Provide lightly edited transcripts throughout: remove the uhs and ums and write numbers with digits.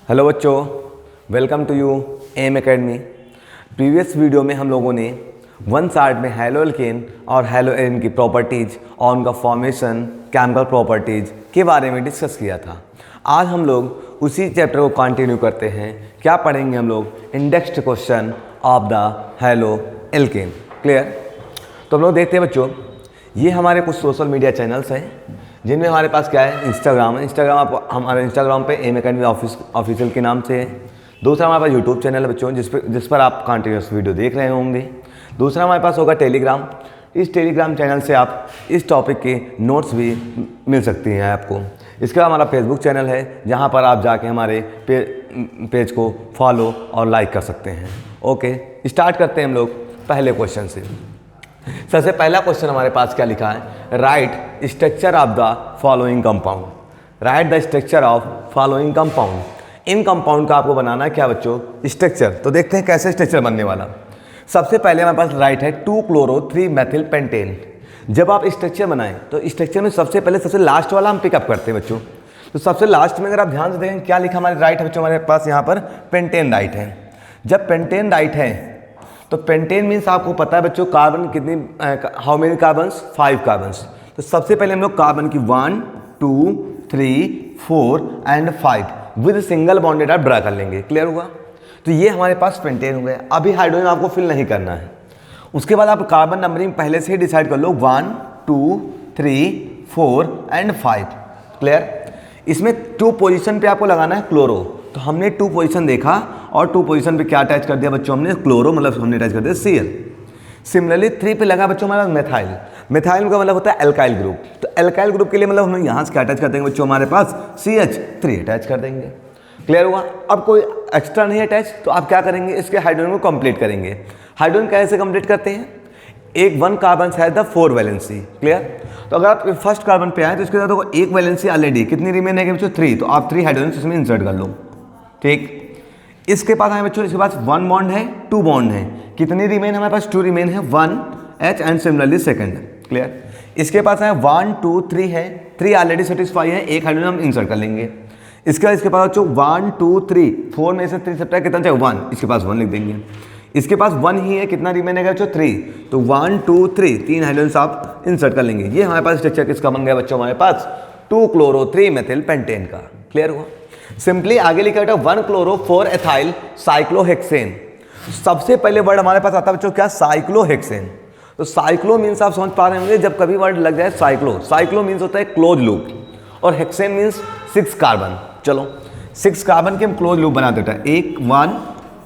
Hello बच्चों, welcome to U M academy. Previous video में हम लोगों ने वन साइड में हैलो एल्केन और हैलो एल्केन की प्रॉपर्टीज़ और उनका फॉर्मेशन, केमिकल प्रॉपर्टीज़ के बारे में डिस्कस किया था। आज हम लोग उसी चैप्टर को कंटिन्यू करते हैं। क्या पढ़ेंगे हम लोग? Indexed question of the haloalkane. Clear? तो हम लोग देखते हैं बच्चों, ये हमारे कुछ सोशल मीडिया चैनल्स हैं जिनमें हमारे पास क्या है, इंस्टाग्राम है। इंस्टाग्राम आप हमारे इंस्टाग्राम पे एम एकेडमी ऑफिशियल के नाम से है। दूसरा हमारे पास यूट्यूब चैनल है बच्चों, जिस पर आप कंटिन्यूस वीडियो देख रहे होंगे। दूसरा हमारे पास होगा टेलीग्राम। इस टेलीग्राम चैनल से आप इस टॉपिक के नोट्स भी मिल सकती हैं आपको। इसके बाद हमारा फेसबुक चैनल है, जहाँ पर आप जाके हमारे पेज को फॉलो और लाइक कर सकते हैं। ओके, स्टार्ट करते हैं हम लोग पहले क्वेश्चन से। सबसे पहला क्वेश्चन हमारे पास क्या लिखा है? Right structure of the following compound. Right the structure of following compound. In compound का आपको बनाना है क्या बच्चों? स्ट्रक्चर। तो देखते हैं कैसे स्ट्रक्चर बनने वाला। सबसे पहले हमारे पास राइट है 2-chloro-3-methyl पेंटेन। जब आप स्ट्रक्चर बनाएं तो स्ट्रक्चर में सबसे पहले सबसे लास्ट वाला हम पिकअप करते हैं बच्चों। तो सबसे लास्ट में अगर आप ध्यान से देखें क्या लिखा हमारे राइट है बच्चों, हमारे पास यहाँ पर पेंटेन राइट है। जब पेंटेन राइट है तो पेंटेन मीन्स आपको पता है बच्चों कार्बन कितनी, हाउ मेनी कार्बन्स? 5 कार्बन्स। तो सबसे पहले हम लोग कार्बन की 1, 2, 3, 4 एंड 5 विद सिंगल बॉन्डेड आप ड्रा कर लेंगे। क्लियर हुआ? तो ये हमारे पास पेंटेन हो गया। अभी हाइड्रोजन आपको फिल नहीं करना है। उसके बाद आप कार्बन नंबरिंग पहले से ही डिसाइड कर लो, 1, 2, 3, 4 एंड 5। क्लियर? इसमें 2 पोजीशन पे आपको लगाना है क्लोरो। तो हमने 2 पोजीशन देखा और 2 पोजीशन पे क्या अटैच कर दिया बच्चों? हमने क्लोरो, मतलब हमने अटैच कर दिया Cl। सिमिलरली 3 पे लगा बच्चों हमारे पास मेथाइल। मेथाइल का मतलब होता है एल्काइल ग्रुप। तो एल्काइल ग्रुप के लिए मतलब हम यहाँ से क्या अटैच कर देंगे बच्चों? हमारे पास CH3 अटैच कर देंगे। क्लियर हुआ? अब कोई एक्स्ट्रा नहीं अटैच, तो आप क्या करेंगे? इसके हाइड्रोजन को कंप्लीट करेंगे। हाइड्रोजन कैसे कंप्लीट करते हैं? एक 1 कार्बन है द 4 वैलेंसी। क्लियर? तो अगर आप फर्स्ट कार्बन पे आए तो इसके साथ एक वैलेंसी ऑलरेडी कितनी रिमेन है बच्चों? 3। तो आप 3 हाइड्रोजन इसमें इंसर्ट कर लो। ठीक, इसके पास है बच्चों, इसके पास 1 बॉन्ड है, 2 बॉन्ड है। कितनी रिमेन हमारे पास? 2 रिमेन है, 1 H and similarly second. Clear? इसके पास है 1, 2, 3 है, 3 ऑलरेडी सेटिस्फाई है, एक हाइड्रोजन हम इंसर्ट कर लेंगे। इसके बाद इसके पास बच्चों 1, 2, 3, 4 में से 3 सब्ट्रैक्ट कितना चाहिए? 1। इसके पास 1 लिख देंगे। इसके पास 1 ही है, कितना रिमेन है बच्चों? 3। तो 1, 2, 3 3 हाइड्रोजन आप इंसर्ट कर लेंगे। ये हमारे पास स्ट्रक्चर किसका बन गया बच्चों? हमारे पास 2-chloro-3-methyl पेंटेन का। क्लियर हुआ? सिंपली आगे लिखा बेटा 1-chloro-4-ethyl साइक्लोहेक्सेन। सबसे पहले वर्ड हमारे पास आता है बच्चों क्या? साइक्लोहेक्सेन। तो साइक्लो मीन्स आप समझ पा रहे होंगे, जब कभी वर्ड लग जाए साइक्लो, साइक्लो मीन्स होता है क्लोज लूप और हेक्सेन मीन्स 6 कार्बन। चलो 6 कार्बन के हम क्लोज लूप बनाते हैं। 1,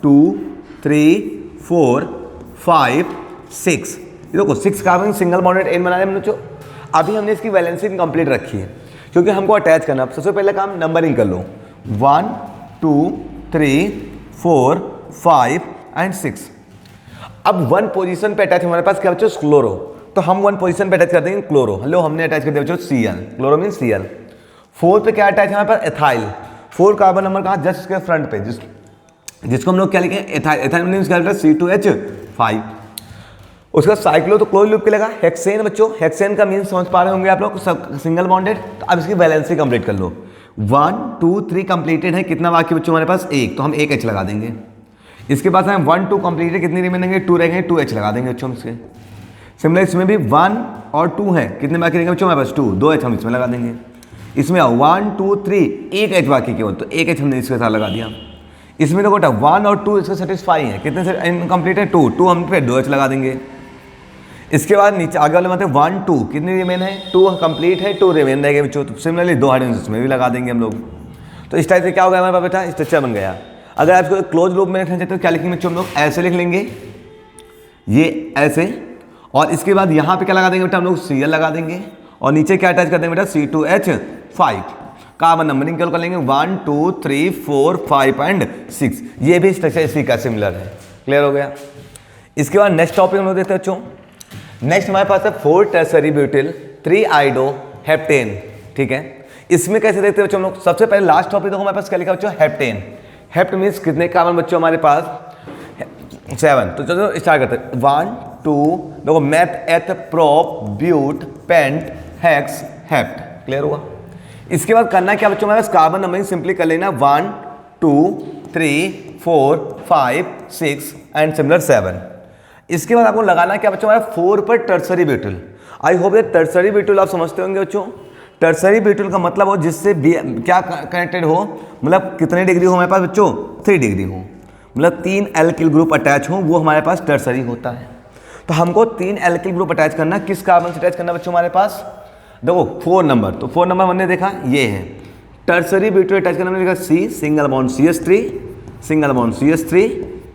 2, 3, 4, 5, 6। ये देखो 6 कार्बन सिंगल बॉन्डेड एन बना रहे हैं बच्चों। अभी हमने इसकी वैलेंसी कंप्लीट रखी है क्योंकि हमको अटैच करना। सबसे पहले काम नंबरिंग कर लो, 1, 2, 3, 4, 5 एंड 6। अब 1 पोजीशन पे अटैच हमारे पास क्या बच्चों? क्लोरो। तो हम 1 पोजीशन पे अटैच कर देंगे क्लोरो। हेलो, हमने अटैच कर दिया बच्चों Cl। Chloro mean Cl। 4 पे क्या अटैच है हमारे पास? एथाइल। 4 कार्बन नंबर कहाँ? जस्ट इसके फ्रंट पे, जिसको हम लोग क्या लिखे? एथाइल। एथाइल मीन्स क्या? C2H5। उसका साइक्लो तो क्लोज लूप के लगा। हेक्सेन बच्चों, हेक्सेन का मीन समझ पा रहे होंगे आप लोग, सिंगल बॉन्डेड। तो अब इसकी वैलेंसी कंप्लीट कर लो। 1, 2, 3 कंप्लीटेड है, कितना बाकी बच्चों हमारे पास? 1। तो हम 1 H लगा देंगे। इसके पास है 1, 2 कंप्लीटेड, कितनी रिमेनेंगे? 2 रहेंगे, 2 H लगा देंगे बच्चों इसके। सिमिलर इसमें भी 1 और 2 है, कितने बाकी रहेंगे बच्चों हमारे पास? 2 H हम इसमें लगा देंगे। इसमें 1, 2, 3 1 H बाकी केवल, तो 1 H हमने इसके साथ लगा दिया। इसमें देखो 1 और 2 इसके सेटिस्फाई है, कितने से इनकम्प्लीट है? 2 हम फिर 2 H लगा देंगे। इसके बाद नीचे आगे वाले मतलब 1, 2 कितनी रिमेन है? 2 कंप्लीट है, 2 रिमेन रहेंगे बच्चों। तो सिमिलरली 2 हाइड्रोजन इसमें भी लगा देंगे हम लोग। तो इस टाइप से क्या हो गया हमारे पास बेटा? स्ट्रक्चर बन गया। अगर आप इसको क्लोज लूप में रखना चाहते हो क्या लिखेंगे बच्चों हम लोग? ऐसे लिख लेंगे, ये ऐसे। और इसके बाद यहाँ पे क्या लगा देंगे बेटा? हम लोग Cl लगा देंगे। और नीचे क्या अटैच कर देंगे बेटा? C2H5। कार्बन नंबरिंग कर लेंगे 1, 2, 3, 4, 5 एंड 6। ये भी स्ट्रक्चर इसी का सिमिलर है। क्लियर हो गया? इसके बाद नेक्स्ट टॉपिक हम लोग देखते हैं बच्चों। नेक्स्ट हमारे पास है 4 टर्सरी ब्यूटिल 3 आइडो हेप्टेन। ठीक है, इसमें कैसे देखते हैं बच्चों हम लोग? सबसे पहले लास्ट टॉपिक देखो हमारे पास क्या लिखा बच्चों? हेप्टेन। हेप्ट मीन्स कितने कार्बन बच्चों हमारे पास? 7। तो चलो स्टार्ट करते हैं। 1, 2 देखो meth, eth, prop, but, pent, hex, hept. Clear हुआ? इसके बाद करना क्या बच्चों हमारे पास? कार्बन नंबरिंग सिंपली कर लेना 1, 2 3 4 5 6 एंड सिमिलर 7। इसके बाद आपको लगाना क्या बच्चों, हमारा 4 पर टर्सरी ब्यूटिल। आई होप ये टर्सरी ब्यूटिल आप समझते होंगे बच्चों। टर्सरी ब्यूटिल का मतलब हो जिससे क्या कनेक्टेड हो, मतलब कितने डिग्री हो हमारे पास बच्चों, 3 डिग्री हो, मतलब 3 एल्किल ग्रुप अटैच हो, वो हमारे पास टर्सरी होता है। तो हमको 3 एल्किल ग्रुप अटैच करना, किस कार्बन से अटैच करना बच्चों हमारे पास, देखो 4 नंबर, तो 4 नंबर हमने देखा ये है टर्सरी ब्यूटिल अटैच करना, हमने देखा C single bond CH3 single bond CH3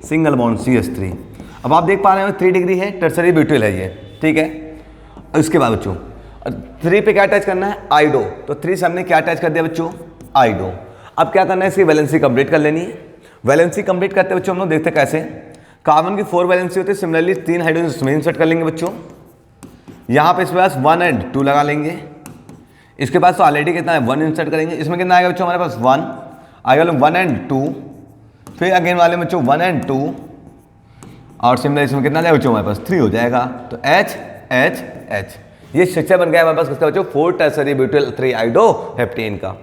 single bond CH3। अब आप देख पा रहे हो 3 डिग्री है, टर्सरी ब्यूटिल है ये, ठीक है। इसके बाद बच्चों 3 पे क्या अटैच करना है, आइडो, तो 3 से हमने क्या अटैच कर दिया बच्चों, आइडो। अब क्या करना है, इसकी वैलेंसी कंप्लीट कर लेनी है। वैलेंसी कंप्लीट करते बच्चों हम लोग देखते कैसे, कार्बन की 4 वैलेंसी होती है, सिमिलरली 3 हाइड्रोजन इसमें इंसर्ट कर लेंगे बच्चों। यहाँ पे इसके पास 1 और 2 लगा लेंगे। इसके पास तो ऑलरेडी कितना है 1 इंसर्ट करेंगे, इसमें कितना आएगा बच्चों हमारे पास 1 आएगा, 1 और 2, फिर अगेन वाले बच्चों 1 और 2, और सिमिलर इसमें कितना जाएगा बच्चों हमारे पास 3 हो जाएगा, तो H H H ये स्ट्रक्चर बन गया हमारे पास किसका बच्चों, 4 टर्सरी ब्यूटिल 3 आइडो हेप्टेन का।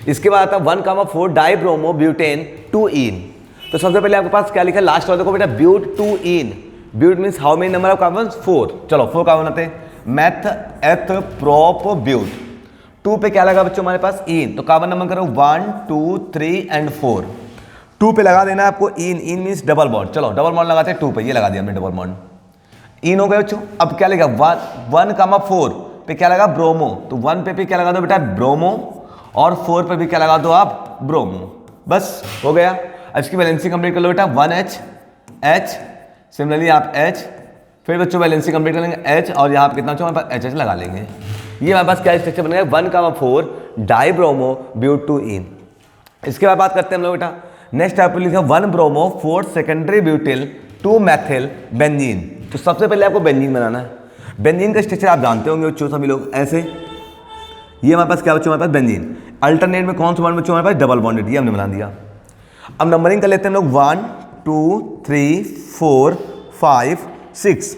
इसके बाद आता है 1,4 डाइब्रोमो ब्यूटेन 2 इन। तो सबसे पहले आपके पास क्या लिखा है लास्ट वाले देखो बेटा, but 2 ene. But means how many number of carbon, 4। चलो 4 कार्बन आते हैं, मैथ एथ प्रोप ब्यूट। 2 पे क्या लगा बच्चों हमारे पास, इन, तो कार्बन नंबर करो 1 2 3 एंड 4। 2 पे लगा देना है आपको इन, इन मीन्स डबल बॉन्ड। चलो डबल बॉन्ड लगाते हैं 2 पे, ये लगा दिया हमने डबल बॉन्ड, इन हो गया बच्चों। अब क्या लगा 1,4 पे क्या लगा, ब्रोमो, तो 1 पे क्या लगा दो बेटा ब्रोमो, और 4 पे भी क्या लगा दो आप, ब्रोमो, बस हो गया। अब इसकी वैलेंसी कंप्लीट कर लो बेटा, 1H H, सिमिलरली आप H, फिर बच्चों वैलेंसी कंप्लीट कर लेंगे H, और यहाँ पे कितना बच्चों हमारे पास HH लगा लेंगे। ये हमारे पास क्या स्ट्रक्चर बन गया, 1,4 डाइब्रोमो ब्यूट 2 इन। इसके बाद बात करते हैं हम लोग बेटा, नेक्स्ट आपको लिखा 1 bromo 4 secondary butyl 2 Maithil benzene. तो सबसे पहले आपको बेंजीन बनाना है। बेंजीन का स्ट्रक्चर आप जानते होंगे बच्चों सभी लोग, ऐसे ये हमारे पास क्या बच्चों हमारे पास बेंजीन, अल्टरनेट में कौन सा बॉन्ड बच्चों हमारे पास, डबल बॉन्डेड, ये हमने बना दिया। अब नंबरिंग कर लेते हैं हम लोग 1 2 3 4 5 6।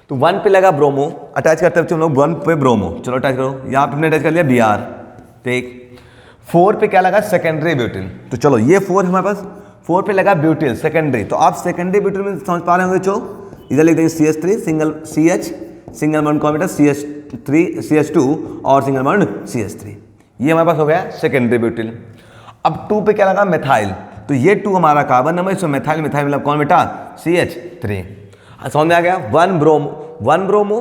तो 1 पे लगा ब्रोमो, अटैच करते हैं बच्चों हम लोग 1 पे ब्रोमो, चलो अटैच करो, यहाँ पे हमने अटैच कर लिया Br, ठीक। 4 पे क्या लगा, सेकेंडरी ब्यूटिल, तो चलो ये 4 हमारे पास, 4 पे लगा ब्यूटिल सेकेंडरी, तो आप सेकेंडरी ब्यूटिल में समझ पा रहे होंगे बच्चों, इधर लिख देंगे CH3 single CH single bond कौन बेटा, CH2 और सिंगल बॉन्ड CH3, ये हमारे पास हो गया सेकेंडरी ब्यूटिल। अब 2 पे क्या लगा, मेथाइल, तो ये 2 हमारा कार्बन नंबर, इसमें मेथाइल, मेथाइल मतलब कौन बेटा, CH3। समझ में आ गया, 1 ब्रोमो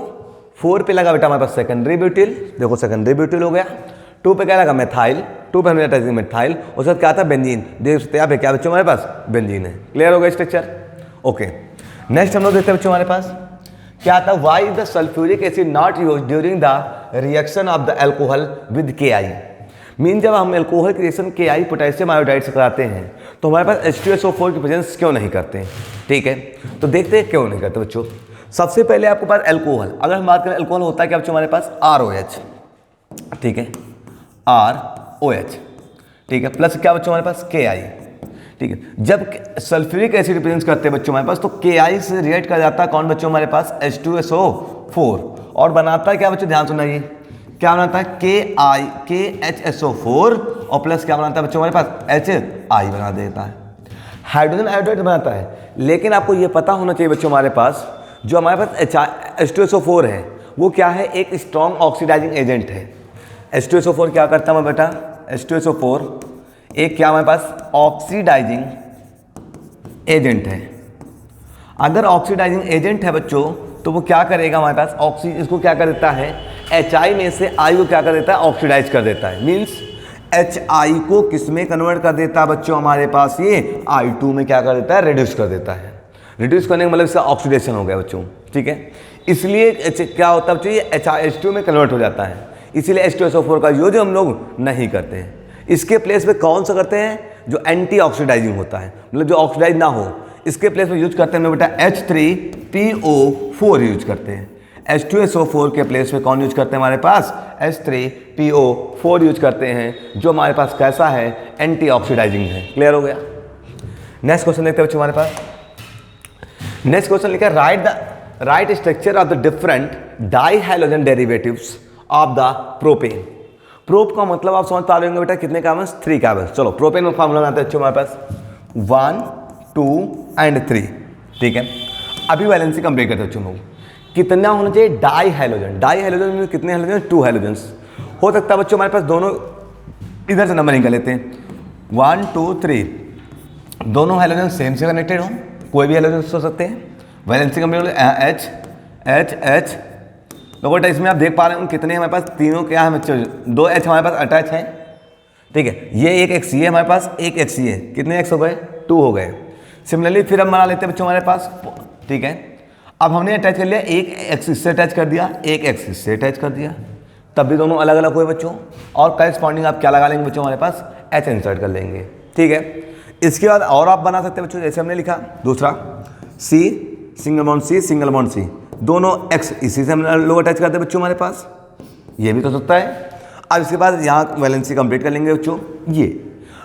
4 पे लगा बेटा हमारे पास सेकेंडरी ब्यूटिल, देखो सेकेंडरी ब्यूटिल हो गया। 2 पे क्या लगा, मेथाइल, 2 पे हमने अटैच मेथाइल, उसके बाद क्या था बेंजीन, देख सकते हैं यहाँ पे क्या बच्चों हमारे पास बेंजीन है। क्लियर हो गया स्ट्रक्चर, ओके। नेक्स्ट हम लोग देखते हैं बच्चों हमारे पास क्या आता है, why the sulphuric acid not use during the reaction of the alcohol with KI। Mean जब हम एल्कोहल की रिएक्शन KI पोटेशियम आयोडाइड से कराते हैं तो हमारे पास H2SO4 की प्रेजेंस क्यों नहीं करते हैं, ठीक है। तो देखते हैं क्यों नहीं करते बच्चों। सबसे पहले आपके पास एल्कोहल, अगर हम बात करें एल्कोहल होता है क्या बच्चों हमारे पास, ROH, ठीक है, ROH, ठीक है, प्लस क्या बच्चों हमारे पास KI, ठीक है। जब सल्फ्यूरिक एसिड प्रेजेंस करते हैं बच्चों हमारे पास तो KI से रिएक्ट कर जाता है कौन बच्चों हमारे पास, H2SO4, और बनाता है क्या बच्चों, ध्यान सुनाइए, क्या बनाता है KHSO4, और प्लस क्या बनाता है बच्चों हमारे पास, HI बना देता है, हाइड्रोजन आयोडाइड बनाता है। लेकिन आपको ये पता होना चाहिए बच्चों हमारे पास जो हमारे पास H2SO4 है वो क्या है, एक स्ट्रॉन्ग ऑक्सीडाइजिंग एजेंट है। H2SO4 क्या करता है बेटा, H2SO4 एक क्या हमारे पास ऑक्सीडाइजिंग एजेंट है। अगर ऑक्सीडाइजिंग एजेंट है बच्चों तो वो क्या करेगा हमारे पास, इसको क्या कर देता है, HI में से I को क्या कर देता है, ऑक्सीडाइज कर देता है। मीन्स HI को किस में कन्वर्ट कर देता है बच्चों हमारे पास, ये I2 में क्या कर देता है, रिड्यूस कर देता है। रिड्यूस करने का मतलब इसका ऑक्सीडेशन हो गया बच्चों, ठीक है। इसलिए क्या होता है बच्चों, ये H2 में कन्वर्ट हो जाता है, इसीलिए H2SO4 का यूज हम लोग नहीं करते हैं। इसके प्लेस पे कौन सा करते हैं, जो एंटी ऑक्सीडाइजिंग होता है, मतलब जो ऑक्सीडाइज ना हो, इसके प्लेस पे यूज करते हैं हम लोग बेटा H3PO4 यूज करते हैं। H2SO4 के प्लेस पे कौन यूज करते हैं हमारे पास, H3PO4 यूज करते हैं, जो हमारे पास कैसा है, एंटी ऑक्सीडाइजिंग है। क्लियर हो गया। नेक्स्ट क्वेश्चन देखते हैं बच्चों हमारे पास। नेक्स्ट क्वेश्चन लिखा है, right structure of the different di halogen derivatives of the propane. Prop का मतलब आप समझ पा रहे होंगे बेटा, कितने कार्बन, 3 कार्बन। चलो प्रोपेन में फॉर्मूला बनाते हैं बच्चों हमारे पास 1 2 एंड 3, ठीक है। अभी वैलेंसी कंप्लीट करते हैं बच्चों लोग। कितना होना चाहिए, डाई हाइड्रोजन। डाई हाइड्रोजन में कितने हाइड्रोजन, 2 हाइड्रोजन हो सकता है बच्चों हमारे पास। दोनों इधर से नंबरिंग कर लेते हैं, 1 2 3, दोनों हाइड्रोजन सेम से कनेक्टेड हो, कोई भी हाइड्रोजन हो सकते हैं। Valency complete H H H. तो बेटा इसमें आप देख पा रहे हो कितने हमारे पास, तीनों क्या है बच्चों, 2 H हमारे पास अटैच है, ठीक है। ये एक एक्स है हमारे पास, एक एक्स है, कितने एक्स हो गए, 2 हो गए। सिमिलरली फिर हम बना लेते हैं बच्चों हमारे पास, ठीक है। अब हमने अटैच कर लिया, एक एक्स इससे अटैच कर दिया, एक एक्स इससे अटैच कर दिया, तब भी दोनों अलग अलग हुए बच्चों। और करस्पॉन्डिंग आप क्या लगा लेंगे बच्चों हमारे पास, एच इंसर्ट कर लेंगे, ठीक है। इसके बाद और आप बना सकते हैं बच्चों, जैसे हमने लिखा दूसरा C single bond C single bond C, दोनों एक्स इसी से हम लोग अटैच करते हैं बच्चों हमारे पास, ये भी तो सकता है। अब इसके बाद यहाँ वैलेंसी कंप्लीट कर लेंगे बच्चों। ये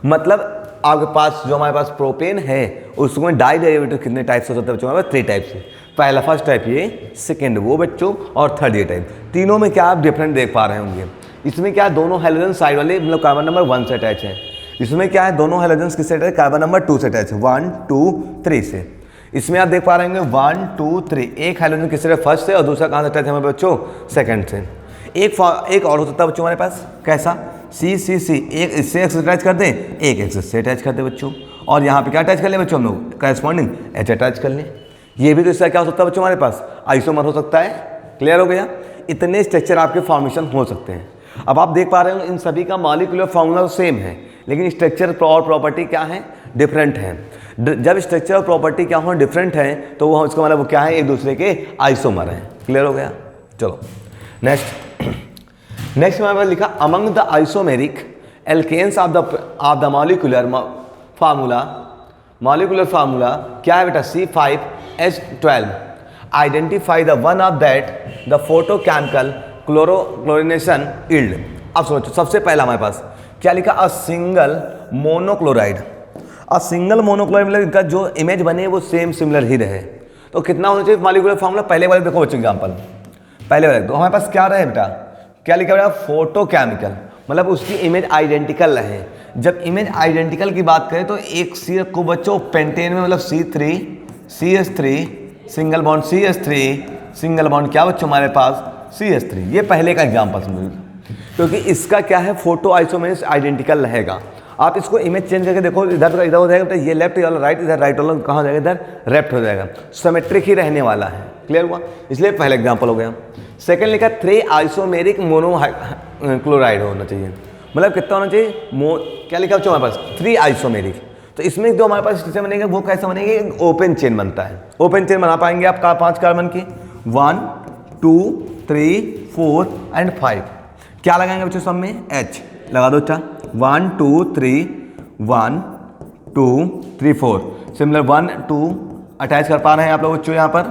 मतलब आपके पास जो हमारे पास प्रोपेन है उसमें डाई डेरिवेटिव कितने टाइप्स हो सकते हैं बच्चों हमारे पास, 3 टाइप्स है। पहला फर्स्ट टाइप ये, सेकंड वो बच्चों, और थर्ड ये टाइप। तीनों में क्या आप डिफरेंट देख पा रहे होंगे। इसमें क्या दोनों हाइड्रोजन साइड वाले मतलब कार्बन नंबर 1 से अटैच है। इसमें क्या है, दोनों हाइड्रोजन किससे अटैच, कार्बन नंबर 2 से अटैच है, 1 2 3 से। इसमें आप देख पा रहे होंगे 1 2 3, एक हाइड्रोजन किससे फर्स्ट से और दूसरा कहाँ से अटैच है हमारे बच्चों, सेकंड से। एक और हो सकता है बच्चों हमारे पास, कैसा, सी सी सी, एक इससे एक्स अटैच कर दें, एक एक्स इससे अटैच कर दें बच्चों, और यहाँ पे क्या अटैच कर लें बच्चों हम लोग, करस्पॉन्डिंग एच अटैच कर लें। ये भी तो इसका क्या हो सकता है बच्चों हमारे पास, आइसोमर हो सकता है। क्लियर हो गया। इतने स्ट्रक्चर आपके फॉर्मेशन हो सकते हैं। अब आप देख पा रहे हो इन सभी का मॉलिक्यूलर फॉर्मूला सेम है, लेकिन स्ट्रक्चर और प्रॉपर्टी क्या है, डिफरेंट है। जब स्ट्रक्चर और प्रॉपर्टी क्या हो, डिफरेंट है, तो वो इसका मतलब वो क्या है, एक दूसरे के आइसोमर हैं। क्लियर हो गया। चलो नेक्स्ट हमारे पास लिखा, among the isomeric alkanes of the molecular formula क्या है बेटा, C5H12, identify the one of that the photochemical chlorination yield. अब सोचो, सबसे पहला हमारे पास क्या लिखा, a single monochloride. A single monochloride मतलब इनका जो इमेज बने वो सेम सिमिलर ही रहे। तो कितना होना चाहिए मॉलिक्यूलर फार्मूला, पहले वाले देखो बच्चों एग्जाम्पल, पहले वाले तो हमारे पास क्या रहे बेटा, क्या लिखा बेटा, फोटोकेमिकल, मतलब उसकी इमेज आइडेंटिकल रहे। जब इमेज आइडेंटिकल की बात करें तो एक सी को बच्चों पेंटेन में मतलब C3CH3 single bond CH3 single bond क्या बच्चों हमारे पास CH3। ये पहले का एग्जाम्पल समझो, क्योंकि इसका क्या है, फोटो आइसोमेरिक आइडेंटिकल रहेगा। आप इसको इमेज चेंज करके देखो, इधर हो जाएगा बेटा, ये लेफ्ट वाला राइट, इधर राइट वाला कहाँ हो जाएगा, इधर लेफ्ट हो जाएगा, सिमेट्रिक ही रहने वाला है। क्लियर हुआ, इसलिए पहला एग्जाम्पल हो गया। सेकंड लिखा 3 आइसोमेरिक मोनोक्लोराइड होना चाहिए, मतलब कितना होना चाहिए, क्या लिखा बच्चों हमारे पास 3 आइसोमेरिक। तो इसमें जो हमारे पास स्ट्रक्चर बनेगा वो कैसे बनेगा, एक ओपन चेन बनता है। ओपन चेन बना पाएंगे आप 5 कार्बन की, 1 2 3 4 एंड 5। क्या लगाएंगे बच्चों सब में, H लगा दो। अच्छा 1 2 3 1 2 3 4, सिमिलर 1 2 अटैच कर पा रहे हैं आप लोग बच्चों यहाँ पर,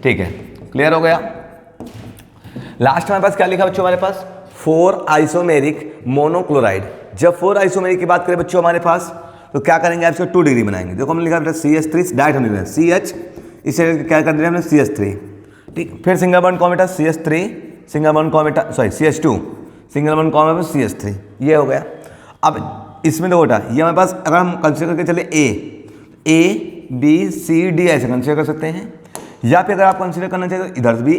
ठीक है। क्लियर हो गया। लास्ट हमारे पास क्या लिखा बच्चों हमारे पास, 4 आइसोमेरिक मोनोक्लोराइड। जब 4 आइसोमेरिक की बात करें बच्चों हमारे पास, तो क्या करेंगे आप इसको 2 डिग्री बनाएंगे। देखो हमने लिखा बेटा CH3 डायरेक्ट हमने लिखा CH, इसे क्या कर दिया हमने CH3, ठीक। फिर सिंगल बॉन्ड कौन बेटा CH3 सिंगल बॉन्ड कौन बेटा CH2 सिंगल बॉन्ड कौन है CH3, ये हो गया। अब इसमें देखो बेटा ये हमारे पास अगर हम कंसीडर करके चले A B C D ऐसे कंसीडर कर सकते हैं, या फिर अगर आप कंसीडर करना चाहें तो इधर भी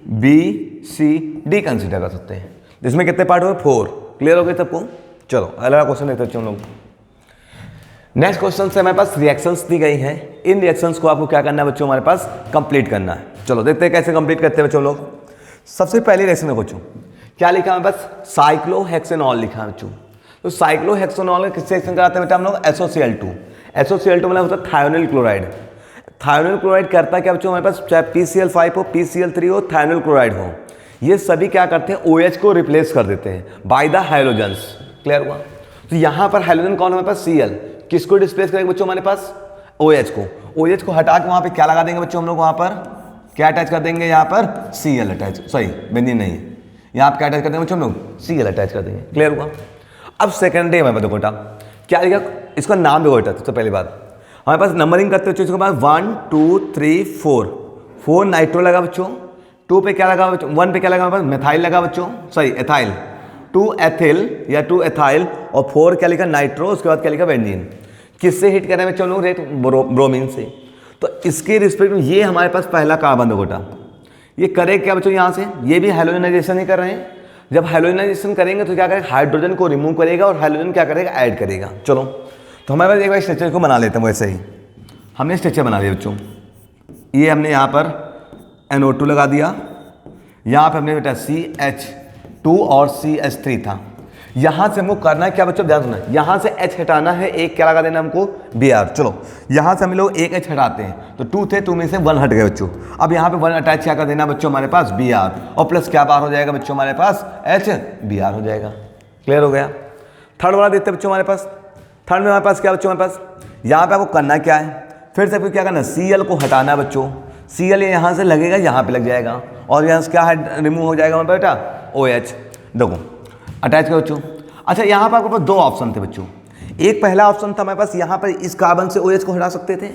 ABCD कंसीडर कर सकते हैं। इसमें कितने पार्ट हुए, 4। क्लियर हो गए सबको। चलो अगला क्वेश्चन देखते हैं हम लोग। नेक्स्ट क्वेश्चन से हमारे पास रिएक्शंस दी गई हैं। इन रिएक्शंस को आपको क्या करना है बच्चों, हमारे पास कंप्लीट करना है। चलो देखते हैं कैसे कंप्लीट करते हैं बच्चों लोग। सबसे पहली रिएक्शन में बच्चों क्या लिखा है हमारे पास, साइक्लोहेक्सेनॉल लिखा है बच्चों। तो साइक्लोहेक्सेनॉल का किससे रिएक्शन कराते हैं बेटा हम लोग, SOCl2। SOCl2 मतलब होता है थायोनिल क्लोराइड। थायोनिल क्लोराइड करता है क्या बच्चों हमारे पास, चाहे PCl5 हो PCl3 हो थायोनिल क्लोराइड हो, ये सभी क्या करते हैं, OH को रिप्लेस कर देते हैं बाय द हाइड्रोजन्स। क्लियर हुआ। तो यहाँ पर हाइड्रोजन कौन हमारे पास Cl, किसको डिस्प्लेस करेंगे बच्चों हमारे पास, OH को। OH को हटा के वहाँ पे क्या लगा देंगे बच्चों हम लोग, वहाँ पर क्या अटैच कर देंगे, यहाँ पर Cl अटैच, सॉरी बेंजीन नहीं है, यहाँ आप क्या अटैच कर देंगे बच्चों हम लोग, Cl अटैच कर देंगे। क्लियर हुआ। अब सेकंड डे हमारे पास देखो बेटा क्या लिखा, इसका नाम देखो बेटा। सबसे पहली बात हमारे पास नंबरिंग करते हुए इसके बाद 1 2 3 4 नाइट्रो लगा बच्चों, 2 पे क्या लगा बच्चों, 1 पे क्या लगा हमारे पास, मिथाइल लगा बच्चों, सॉरी एथाइल, 2 एथिल या 2 एथाइल और 4 क्या लिखा नाइट्रो, उसके बाद क्या लिखा बेंजीन। किससे हिट कर रहे हैं बच्चों लोग? रेट ब्रोमीन से। तो इसके रिस्पेक्ट में ये हमारे पास पहला कार्बन देखो बेटा, ये करे क्या बच्चों यहाँ से, ये भी हाइड्रोजनाइजेशन ही कर रहे हैं। जब हाइड्रोजनाइजेशन करेंगे तो क्या करेगा, हाइड्रोजन को रिमूव करेगा और हाइड्रोजन क्या करेगा, ऐड करेगा। चलो तो हमारे पास एक बार स्ट्रक्चर को बना लेते हैं। वैसे ही हमने स्ट्रक्चर बना लिया बच्चों, ये हमने यहाँ पर NO2 लगा दिया, यहाँ पे हमने बेटा CH2 और CH3 था। यहाँ से हमको करना है क्या बच्चों, ध्यान सुना, यहाँ से H हटाना है, एक क्या लगा देना हमको Br। चलो यहाँ से हम लोग एक H हटाते हैं तो 2 थे, 2 में से 1 हट गए बच्चों। अब यहाँ पे 1 अटैच क्या कर देना बच्चों हमारे पास Br, और प्लस क्या बार हो जाएगा बच्चों हमारे पास HBr हो जाएगा। क्लियर हो गया। थर्ड वाला देखते हैं बच्चों हमारे पास। थर्ड में हमारे पास क्या बच्चों हमारे पास, यहाँ पे आपको करना क्या है, फिर से आपको क्या करना है, Cl को हटाना है बच्चों। Cl यहाँ से लगेगा, यहाँ पे लग जाएगा, और यहाँ से क्या है, रिमूव हो जाएगा हमारे बेटा OH। देखो अटैच करो बच्चों। अच्छा यहाँ पर आपके पास 2 ऑप्शन थे बच्चों। एक पहला ऑप्शन था हमारे पास, यहाँ पर इस कार्बन से OH को हटा सकते थे।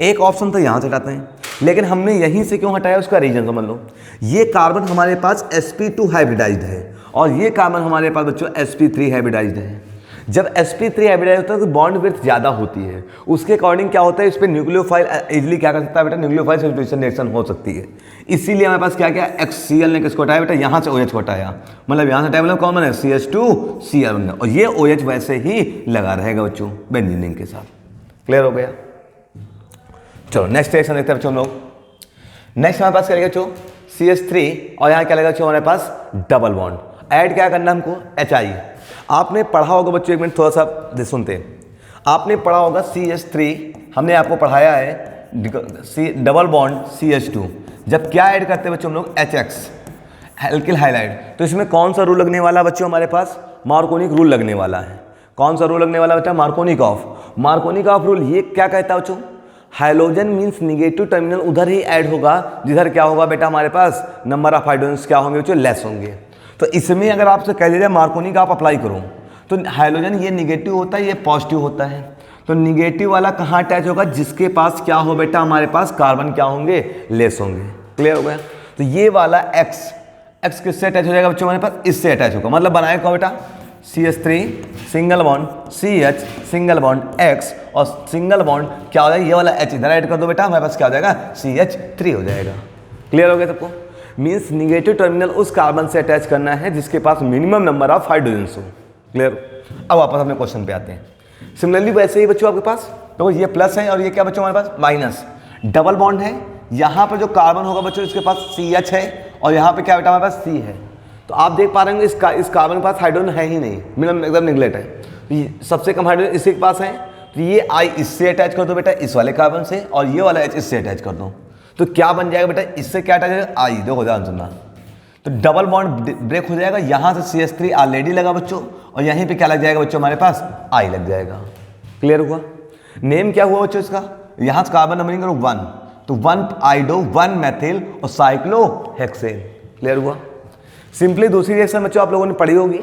एक ऑप्शन था यहाँ से हटाते हैं, लेकिन हमने यहीं से क्यों हटाया उसका रीजन समझ लो। ये कार्बन हमारे पास sp2 हाइब्रिडाइज्ड है और ये कार्बन हमारे पास बच्चों sp3 हाइब्रिडाइज्ड है। जब sp3 हाइब्रिडाइज होता है तो बॉन्ड विड्थ ज़्यादा होती है, उसके अकॉर्डिंग क्या होता है, इस पर न्यूक्लियोफाइल इजीली क्या कर सकता है बेटा, न्यूक्लियोफाइल सब्स्टिट्यूशन रिएक्शन हो सकती है। इसीलिए हमारे पास क्या क्या HCl ने किसको हटाया बेटा, यहाँ से OH को हटाया, मतलब यहाँ से हटाया मतलब कॉमन है CH2Cl बनना, और ये OH वैसे ही लगा रहेगा बच्चों बेंजीन के साथ। क्लियर हो गया। चलो नेक्स्ट रिएक्शन देखते हैं बच्चों हम लोग। नेक्स्ट हमारे पास क्या लगेगा बच्चों, CH3 और यहाँ क्या लगेगा बच्चों हमारे पास डबल बॉन्ड। ऐड क्या करना हमको, HI। आपने पढ़ा होगा बच्चों, एक मिनट थोड़ा सा सुनते हैं। आपने पढ़ा होगा CH3, हमने आपको पढ़ाया है डबल बॉन्ड CH2, जब क्या ऐड करते हैं बच्चों हम लोग HX एल्किल हाइलाइड। तो इसमें कौन सा रूल लगने वाला बच्चों हमारे पास, मार्कोनिक रूल लगने वाला है। कौन सा रूल लगने वाला बेटा, मार्कोनिक ऑफ। मार्कोनिक ऑफ रूल ये क्या कहता है बच्चों, हाइड्रोजन मीन्स निगेटिव टर्मिनल उधर ही ऐड होगा जिधर क्या होगा बेटा हमारे पास नंबर ऑफ हाइड्रोजन क्या होंगे बच्चों, लेस होंगे। तो इसमें अगर आपसे कह दिया मार्कोनी का आप अप्लाई करो तो हाइड्रोजन ये निगेटिव होता है, ये पॉजिटिव होता है। तो निगेटिव वाला कहाँ अटैच होगा, जिसके पास क्या हो बेटा हमारे पास कार्बन क्या होंगे, लेस होंगे। क्लियर हो गया। तो ये वाला एक्स किससे अटैच हो जाएगा बच्चों हमारे पास, इससे अटैच होगा, मतलब बनाएगा क्या बेटा, CH3 single bond CH single bond X और सिंगल बॉन्ड क्या हो जाएगा, ये वाला H इधर ऐड कर दो बेटा, हमारे पास क्या हो जाएगा CH3 हो जाएगा। क्लियर हो गया सबको। मीन्स निगेटिव टर्मिनल उस कार्बन से अटैच करना है जिसके पास मिनिमम नंबर ऑफ हाइड्रोजन्स हो। क्लियर। अब वापस अपने क्वेश्चन पे आते हैं। सिमिलरली वैसे ही बच्चों आपके पास तो ये प्लस है और ये क्या बच्चों हमारे पास माइनस। डबल बॉन्ड है, यहाँ पर जो कार्बन होगा बच्चों इसके पास CH है और यहाँ पे क्या बेटा हमारे पास C है। तो आप देख पा रहे होंगे इस कार्बन के पास हाइड्रोजन है ही नहीं, मिनिमम एकदम निगलेक्ट है। तो ये सबसे कम हाइड्रोजन इसी के पास है, तो ये I इससे अटैच कर दो बेटा इस वाले कार्बन से, और ये वाला H इससे अटैच कर दो। तो क्या बन जाएगा बेटा, इससे क्या अटैच है I, देखो ध्यान सुनना। तो डबल बॉन्ड ब्रेक हो जाएगा, यहाँ से CH3 ऑलरेडी लगा बच्चों और यहीं पे क्या लग जाएगा बच्चों हमारे पास I लग जाएगा। क्लियर हुआ। नेम क्या हुआ बच्चों इसका, यहाँ से कार्बन नंबरिंग करो 1, तो 1 आइडो 1 मैथिल और साइक्लोहेक्सेन। क्लियर हुआ। सिंपली दूसरी रिएक्शन बच्चों आप लोगों ने पढ़ी होगी,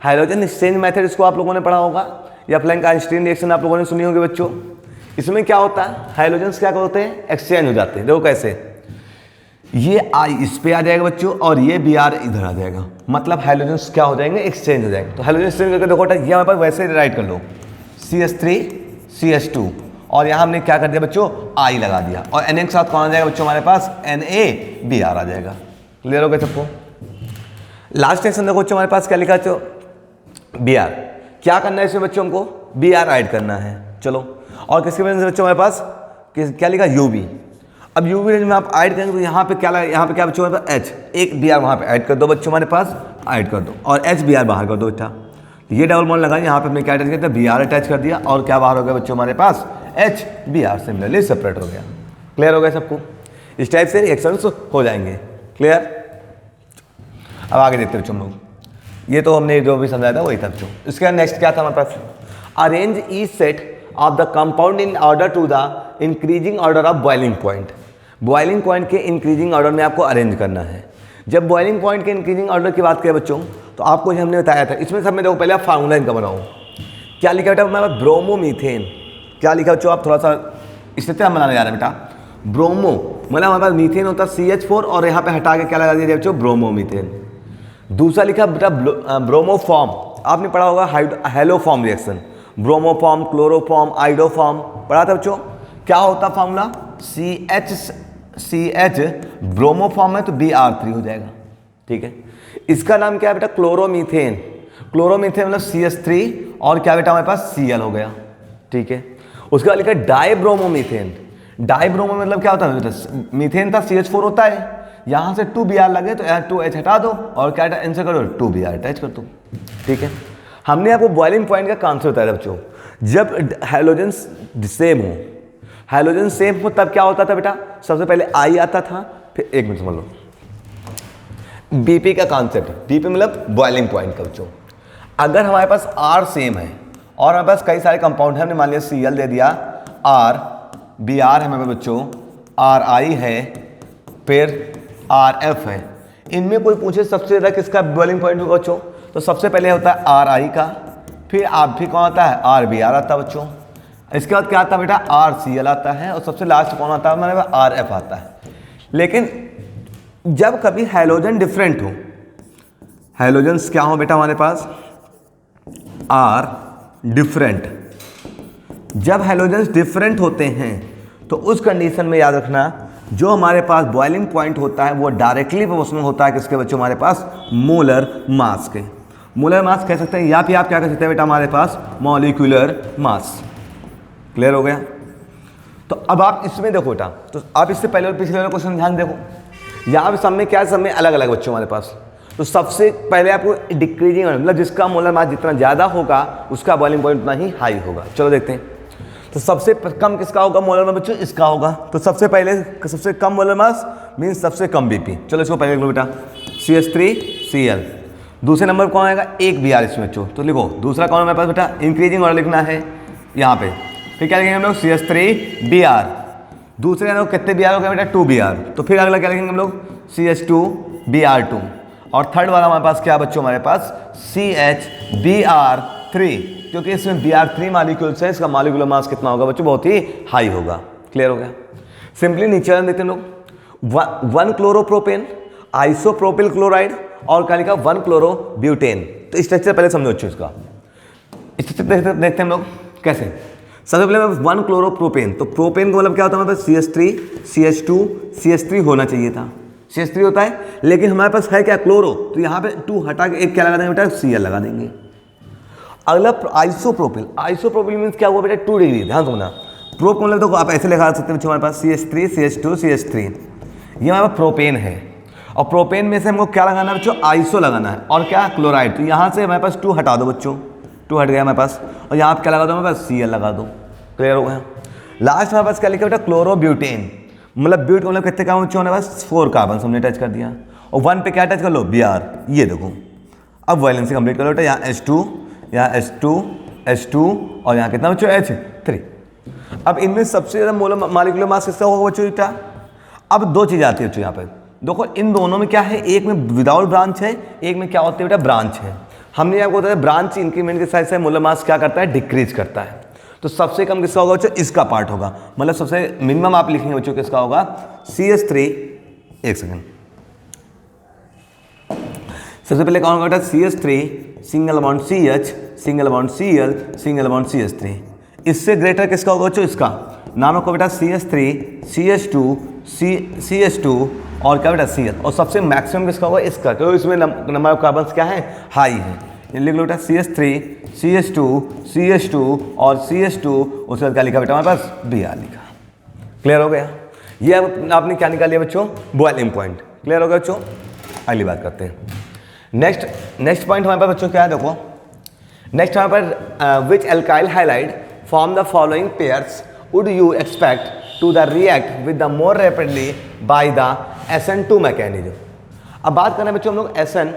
हाइड्रोजन एक्सचेंज मेथड, इसको आप लोगों ने पढ़ा होगा, या प्लैंक आइंस्टीन रिएक्शन आप लोगों ने सुनी होगी बच्चों। इसमें क्या होता है, हाइड्रोजन्स क्या होते हैं, एक्सचेंज हो जाते हैं। देखो कैसे, ये I इस पे आ जाएगा बच्चों और ये Br इधर आ जाएगा, मतलब हाइड्रोजन्स क्या हो जाएंगे, एक्सचेंज हो जाएंगे। तो हाइड्रोजन एक्सचेंज करके देखो ये हमारे पास वैसे राइट कर लो, CH3 CH2 और यहाँ हमने क्या कर दिया बच्चों I लगा दिया, और Na के साथ कौन आ जाएगा बच्चों हमारे पास NaBr आ जाएगा। क्लियर हो गया सबको। लास्ट सेक्शन देखो बच्चों हमारे पास क्या लिखा है, Br क्या करना है इसमें बच्चों, हमको Br ऐड करना है। चलो, और किसके वजह से बच्चों हमारे पास क्या लिखा, UB। अब UB रेंज में आप ऐड करेंगे तो यहाँ पे क्या लगा, यहाँ पे क्या बच्चों हमारे पास H, एक Br वहाँ पे ऐड कर दो बच्चों हमारे पास, ऐड कर दो, और HBr बाहर कर दो बेटा। ये डबल बॉन्ड लगा, यहाँ पे हमने क्या अटैच कर दिया, Br अटैच कर दिया, और क्या बाहर हो गया बच्चों हमारे पास HBr सिमिलरली सेपरेट हो गया। क्लियर हो गया सबको। इस टाइप से रिएक्शंस हो जाएंगे। क्लियर। अब आगे देखते बच्चों हम लोग, ये तो हमने जो भी समझाया था वही था बच्चों। इसके बाद नेक्स्ट क्या था हमारे पास, arrange each set of the compound in order to the increasing order of boiling point. Boiling point के इंक्रीजिंग ऑर्डर में आपको अरेंज करना है। जब बॉइलिंग पॉइंट के इंक्रीजिंग ऑर्डर की बात करें बच्चों, तो आपको जो हमने बताया था, इसमें सब में देखो पहले आप फार्मूला इनका बनाओ। क्या लिखा बेटा हमारे पास, ब्रोमोमीथेन। क्या लिखा बच्चों, आप थोड़ा सा इस तरह बनाने जा रहे हैं बेटा। ब्रोमो मतलब हमारे पास मीथेन होता है CH4 और यहाँ पे हटा के क्या लगा दिया बच्चों, ब्रोमोमीथेन। दूसरा लिखा बेटा ब्रोमोफॉर्म, आपने पढ़ा होगा haloform reaction, bromoform, chloroform, iodoform पढ़ा था बच्चों। क्या होता फॉर्मूला, CH ब्रोमोफॉर्म है तो Br3 हो जाएगा, ठीक है। इसका नाम क्या है बेटा, क्लोरोमीथेन, क्लोरोमीथेन मतलब CH3 और क्या बेटा हमारे पास Cl हो गया, ठीक है। उसके बाद लिखा डाइब्रोमोमीथेन, डाइब्रोमो मतलब क्या होता है बेटा, मीथेन था CH4 होता है, यहाँ से 2Br लगे तो यहाँ 2H हटा दो और क्या आंसर करो 2Br अटैच कर दो, ठीक है। हमने आपको बॉइलिंग पॉइंट का कॉन्सेप्ट बताया बच्चों, जब हैलोजन सेम हो, हैलोजन सेम हो तब क्या होता था बेटा, सबसे पहले I आता था, फिर एक मिनट समझ लो, BP का कॉन्सेप्ट, BP मतलब बॉइलिंग पॉइंट का बच्चों। अगर हमारे पास R सेम है और हमारे पास कई सारे कंपाउंड है, हमने मान लिया Cl दे दिया, R Br है हमारे बच्चों, Ri है, फिर Rf है, इनमें कोई पूछे सबसे ज़्यादा किसका बॉइलिंग पॉइंट होगा बच्चों, तो सबसे पहले होता है Ri का, फिर आप भी कौन आता है, Rbr आता है बच्चों, इसके बाद क्या आता है बेटा RCl आता है, और सबसे लास्ट कौन आता है हमारे पास Rf आता है। लेकिन जब कभी हैलोजन डिफरेंट हो, हैलोजन्स क्या हो बेटा हमारे पास आर डिफरेंट, जब हैलोजन्स डिफरेंट होते हैं तो उस कंडीशन में याद रखना जो हमारे पास बॉइलिंग पॉइंट होता है वो डायरेक्टली प्रोपोर्शनल होता है किसके बच्चों, हमारे पास मोलर मास के। मोलर मास कह सकते हैं या फिर आप क्या कह सकते हैं बेटा हमारे पास मॉलिक्यूलर मास। क्लियर हो गया। तो अब आप इसमें देखो बेटा, तो आप इससे पहले और पिछले वाले क्वेश्चन ध्यान देखो, यहाँ पे सब में क्या, सब में अलग अलग बच्चों हमारे पास। तो सबसे पहले आपको डिक्रीजिंग मतलब जिसका मोलर मास जितना ज़्यादा होगा उसका बॉइलिंग पॉइंट उतना ही हाई होगा। चलो देखते हैं, तो सबसे कम किसका होगा मोलर मास बच्चों, इसका होगा। तो सबसे पहले सबसे कम मोलर मास मीन्स सबसे कम BP। चलो इसको पहले लिखो बेटा CH3Cl। दूसरे नंबर कौन आएगा, एक Br इसमें बच्चों, तो लिखो दूसरा कौन हमारे पास बेटा, इंक्रीजिंग ऑर्डर लिखना है यहाँ पे। फिर क्या लिखेंगे हम लोग CH3Br। दूसरे लोग कितने Br हो गए बेटा 2Br। तो फिर अगला क्या लिखेंगे हम लोग CH2Br2। और थर्ड वाला हमारे पास क्या बच्चों, हमारे पास CHBr3, क्योंकि इसमें Br3 मॉलिक्यूल्स है, इसका मॉलिक्यूलर मास कितना होगा बच्चों, बहुत ही हाई होगा। क्लियर हो गया। सिंपली नीचे वाला देखते हैं लोग, 1 क्लोरोप्रोपेन, आइसोप्रोपिल क्लोराइड और क्या लिखा 1 क्लोरोब्यूटेन। तो स्ट्रक्चर पहले समझो अच्छे इसका, स्ट्रक्चर देखते हैं हम लोग कैसे। सबसे पहले 1 क्लोरोप्रोपेन, तो प्रोपेन का मतलब क्या होता है हमारे पास CH3 CH2 CH3 होना चाहिए था, CH3 होता है, लेकिन हमारे पास है क्या क्लोरो, तो यहाँ पे 2 हटा के एक क्या लगा देंगे बेटा Cl लगा देंगे। अगला आइसोप्रोपिल, आइसोप्रोपिल मीन्स क्या हुआ बेटा 2 डिग्री। ध्यान समझना, प्रोप मतलब तो आप ऐसे लगा सकते हैं हमारे पास CH3 CH2 CH3, ये हमारे पास प्रोपेन है, और प्रोपेन में से हमको क्या लगाना है बच्चों, आइसो लगाना है, और क्या क्लोराइड। तो यहाँ से हमारे पास 2 हटा दो बच्चों, 2 हट गया हमारे पास, और यहाँ आप क्या लगा दो हमारे पास Cl लगा दो। क्लियर हो गया। लास्ट हमारे पास क्या लिखा बेटा क्लोरोब्यूटेन, मतलब ब्यूट का मतलब कितने कार्बन बच्चों हमारे पास 4 कार्बन हमने टच कर दिया, और 1 पे क्या टच कर लो Br। ये देखो अब वैलेंसी कंप्लीट कर लो बेटा, यहाँ H2 यहाँ H2 और यहाँ कितना बच्चों H3। अब इनमें सबसे ज़्यादा मोलर मॉलिक्यूलर मास किसका होगा बच्चों बेटा। अब 2 चीज़ आती है बच्चों यहाँ पे, देखो इन दोनों में क्या है, एक में विदाउट ब्रांच है, एक में क्या होती है बेटा ब्रांच है। हमने आपको बताया ब्रांच इंक्रीमेंट के साथ साथ मोलर मास क्या करता है, डिक्रीज करता है। तो सबसे कम किसका होगा बच्चों, इसका पार्ट होगा, मतलब सबसे मिनिमम आप लिखेंगे बच्चों किसका होगा CH3। एक सेकेंड, सबसे पहले कौन होगा बेटा CH3 single bond CH single bond Cl single bond CH3। इससे ग्रेटर किसका होगा बच्चों, इसका नाम रखो बेटा CH3 CH2 और क्या बेटा Cl, और सबसे मैक्सिमम किसका होगा, इसका, क्योंकि इसमें नंबर ऑफ कार्बन क्या है, हाई है। लिख लो बेटा CH3 CH2 और CH2, उसके बाद क्या लिखा बेटा हमारे पास Br लिखा। क्लियर हो गया। ये आपने क्या निकाल लिया बच्चों, बॉइलिंग पॉइंट। क्लियर हो गया बच्चों। अगली बात करते हैं, नेक्स्ट पॉइंट हमारे पास बच्चों क्या है, देखो नेक्स्ट हमारे पास which alkyl halide form the following pairs would you expect to the react with the more rapidly by the SN2 mechanism. अब बात करना है बच्चों हम लोग SN,